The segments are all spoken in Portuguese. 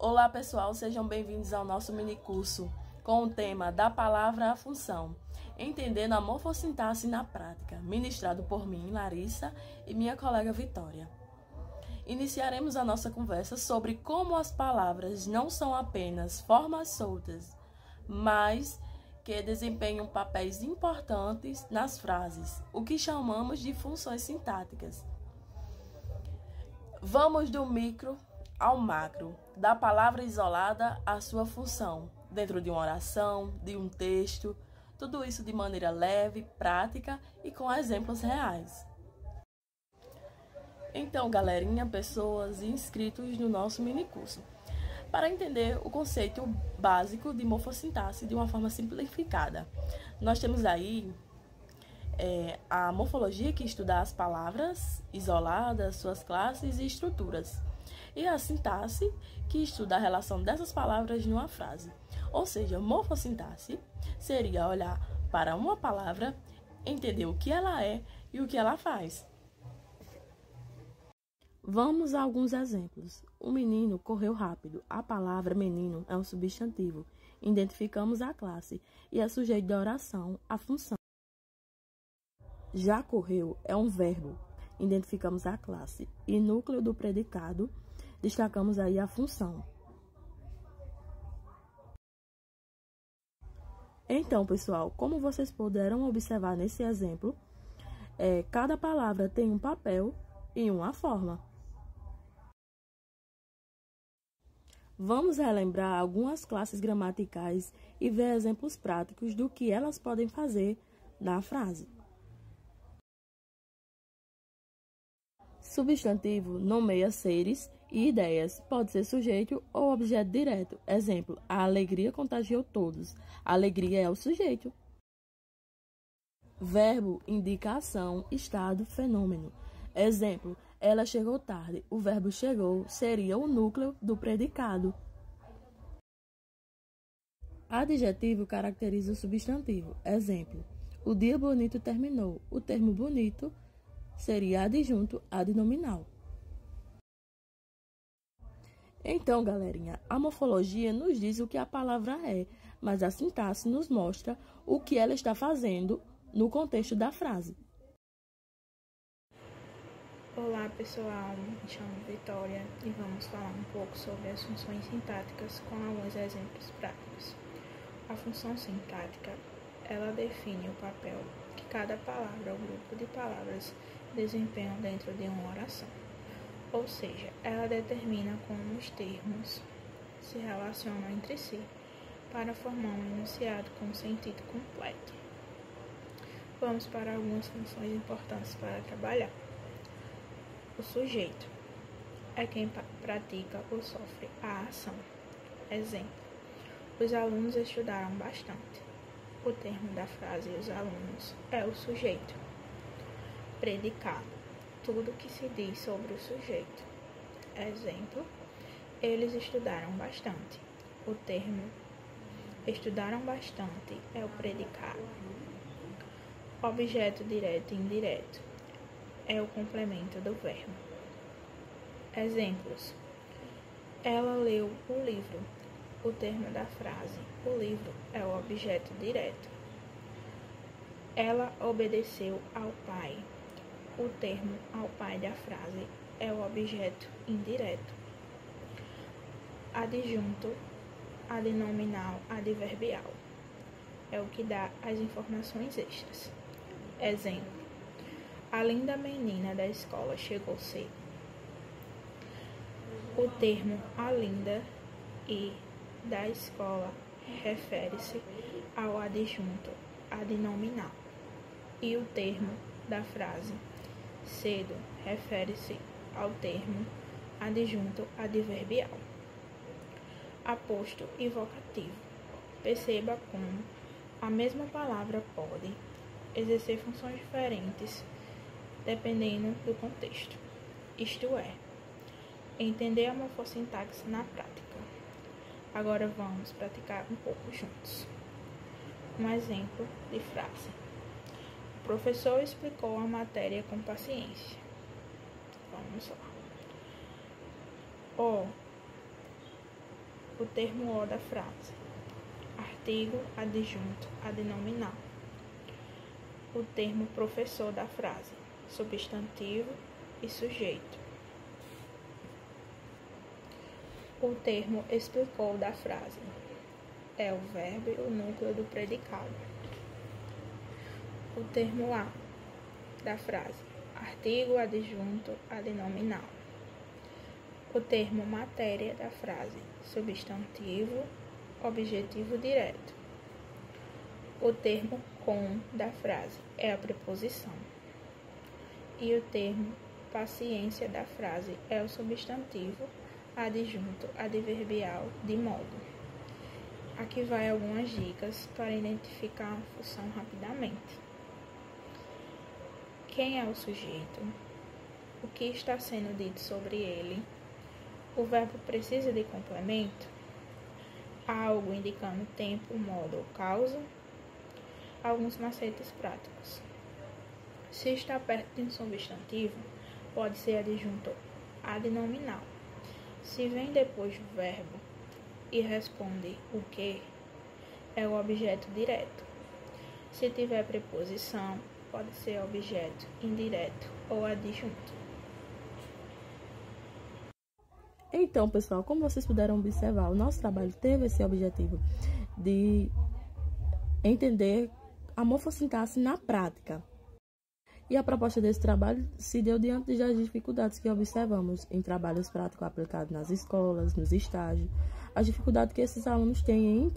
Olá pessoal, sejam bem-vindos ao nosso minicurso com o tema da palavra à função, entendendo a morfossintaxe na prática, ministrado por mim, Larissa, e minha colega Vitória. Iniciaremos a nossa conversa sobre como as palavras não são apenas formas soltas, mas que desempenham papéis importantes nas frases, o que chamamos de funções sintáticas. Vamos do micro ao macro, da palavra isolada à sua função, dentro de uma oração, de um texto, tudo isso de maneira leve, prática e com exemplos reais. Então, galerinha, pessoas e inscritos no nosso minicurso, para entender o conceito básico de morfossintaxe de uma forma simplificada, nós temos aí a morfologia, que estuda as palavras isoladas, suas classes e estruturas, e a sintaxe, que estuda a relação dessas palavras numa frase. Ou seja, morfossintaxe seria olhar para uma palavra, entender o que ela é e o que ela faz. Vamos a alguns exemplos. O menino correu rápido. A palavra menino é um substantivo. Identificamos a classe e é sujeito da oração, a função. Já correu é um verbo. Identificamos a classe e núcleo do predicado, destacamos aí a função. Então, pessoal, como vocês puderam observar nesse exemplo, cada palavra tem um papel e uma forma. Vamos relembrar algumas classes gramaticais e ver exemplos práticos do que elas podem fazer na frase. Substantivo nomeia seres e ideias. Pode ser sujeito ou objeto direto. Exemplo, a alegria contagiou todos. A alegria é o sujeito. Verbo indica ação, estado, fenômeno. Exemplo, ela chegou tarde. O verbo chegou seria o núcleo do predicado. Adjetivo caracteriza o substantivo. Exemplo, o dia bonito terminou. O termo bonito seria adjunto adnominal. Então, galerinha, a morfologia nos diz o que a palavra é, mas a sintaxe nos mostra o que ela está fazendo no contexto da frase. Olá, pessoal, me chamo Vitória e vamos falar um pouco sobre as funções sintáticas com alguns exemplos práticos. A função sintática, ela define o papel que cada palavra ou grupo de palavras desempenham dentro de uma oração. Ou seja, ela determina como os termos se relacionam entre si para formar um enunciado com sentido completo. Vamos para algumas funções importantes para trabalhar. O sujeito é quem pratica ou sofre a ação. Exemplo, os alunos estudaram bastante. O termo da frase os alunos é o sujeito. Predicado, tudo que se diz sobre o sujeito. Exemplo, eles estudaram bastante. O termo estudaram bastante é o predicado. Objeto direto e indireto é o complemento do verbo. Exemplos, ela leu o livro. O termo da frase, o livro, é o objeto direto. Ela obedeceu ao pai. O termo ao pai da frase é o objeto indireto. Adjunto, adnominal, adverbial é o que dá as informações extras. Exemplo, a linda menina da escola chegou cedo. O termo a linda e da escola refere-se ao adjunto adnominal e o termo da frase cedo refere-se ao termo adjunto adverbial. Aposto e vocativo. Perceba como a mesma palavra pode exercer funções diferentes dependendo do contexto. Isto é, entender a morfossintaxe na prática. Agora vamos praticar um pouco juntos. Um exemplo de frase. O professor explicou a matéria com paciência. Vamos lá. O termo O da frase. Artigo, adjunto, adnominal. O termo professor da frase. Substantivo e sujeito. O termo explicou da frase. É o verbo e o núcleo do predicado. O termo A da frase. Artigo, adjunto, adnominal. O termo matéria da frase. Substantivo, objetivo direto. O termo com da frase é a preposição. E o termo paciência da frase é o substantivo, adjunto, adverbial de modo. Aqui vai algumas dicas para identificar a função rapidamente. Quem é o sujeito? O que está sendo dito sobre ele? O verbo precisa de complemento? Há algo indicando tempo, modo ou causa? Alguns macetes práticos. Se está perto de um substantivo, pode ser adjunto adnominal. Se vem depois do verbo e responde o que, é o objeto direto. Se tiver preposição, pode ser objeto indireto ou adjunto. Então, pessoal, como vocês puderam observar, o nosso trabalho teve esse objetivo de entender a morfossintaxe na prática. E a proposta desse trabalho se deu diante das dificuldades que observamos em trabalhos práticos aplicados nas escolas, nos estágios, as dificuldades que esses alunos têm em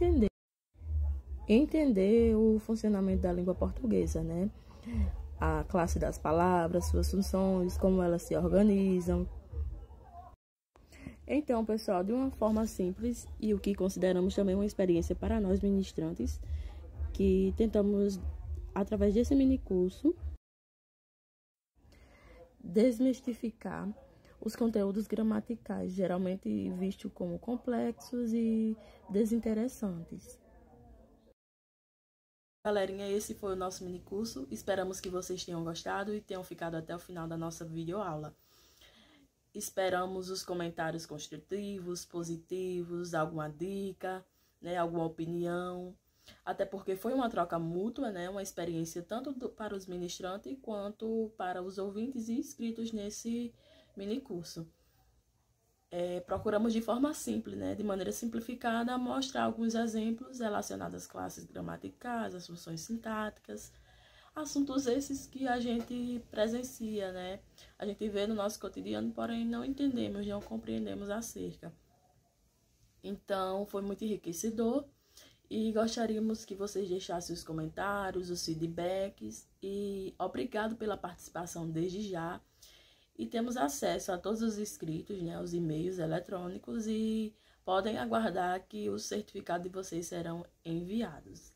entender o funcionamento da língua portuguesa, né? A classe das palavras, suas funções, como elas se organizam. Então, pessoal, de uma forma simples e o que consideramos também uma experiência para nós ministrantes, que tentamos, através desse minicurso, desmistificar os conteúdos gramaticais, geralmente vistos como complexos e desinteressantes. Galerinha, esse foi o nosso minicurso. Esperamos que vocês tenham gostado e tenham ficado até o final da nossa videoaula. Esperamos os comentários construtivos, positivos, alguma dica, né, alguma opinião. Até porque foi uma troca mútua, né, uma experiência tanto para os ministrantes quanto para os ouvintes e inscritos nesse minicurso. Procuramos de forma simples, né, de maneira simplificada, mostrar alguns exemplos relacionados às classes gramaticais, às funções sintáticas, assuntos esses que a gente presencia, né? A gente vê no nosso cotidiano, porém não entendemos, não compreendemos acerca. Então, foi muito enriquecedor e gostaríamos que vocês deixassem os comentários, os feedbacks e obrigado pela participação desde já. E temos acesso a todos os inscritos, né, os e-mails eletrônicos e podem aguardar que os certificados de vocês serão enviados.